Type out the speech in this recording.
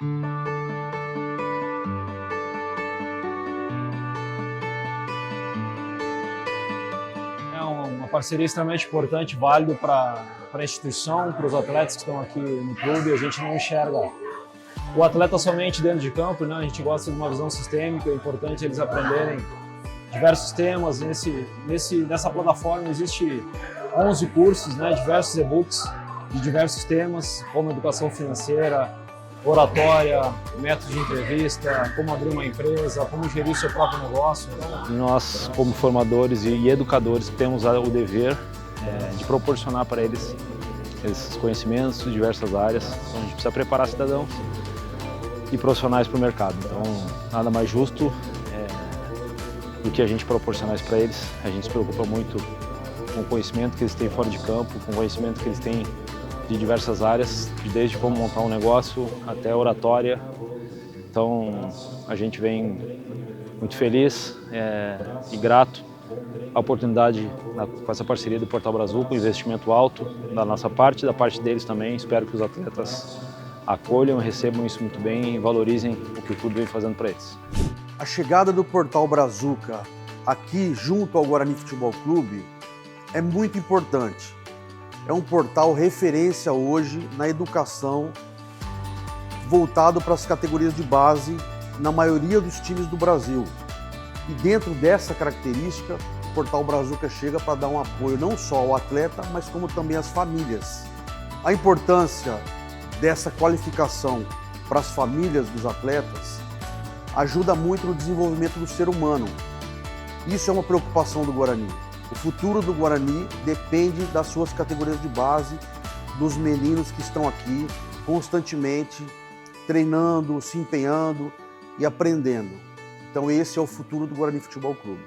É uma parceria extremamente importante, válido para a instituição, para os atletas que estão aqui no clube. A gente não enxerga o atleta somente dentro de campo, né? A gente gosta de uma visão sistêmica, é importante eles aprenderem diversos temas. Nessa plataforma existe 11 cursos, né? Diversos e-books de diversos temas, como educação financeira, oratória, método de entrevista, como abrir uma empresa, como gerir seu próprio negócio. Nós, como formadores e educadores, temos o dever de proporcionar para eles esses conhecimentos de diversas áreas. Então a gente precisa preparar cidadãos e profissionais para o mercado. Então, nada mais justo do que a gente proporcionar isso para eles. A gente se preocupa muito com o conhecimento que eles têm fora de campo, com o conhecimento que eles têm de diversas áreas, desde como montar um negócio até oratória. Então, a gente vem muito feliz e grato à oportunidade com essa parceria do Portal Brazuca, investimento alto da nossa parte, da parte deles também. Espero que os atletas acolham, recebam isso muito bem e valorizem o que o clube vem fazendo para eles. A chegada do Portal Brazuca aqui junto ao Guarani Futebol Clube é muito importante. É um portal referência hoje na educação voltado para as categorias de base na maioria dos times do Brasil. E dentro dessa característica, o Portal Brazuca chega para dar um apoio não só ao atleta, mas como também às famílias. A importância dessa qualificação para as famílias dos atletas ajuda muito no desenvolvimento do ser humano. Isso é uma preocupação do Guarani. O futuro do Guarani depende das suas categorias de base, dos meninos que estão aqui constantemente treinando, se empenhando e aprendendo. Então esse é o futuro do Guarani Futebol Clube.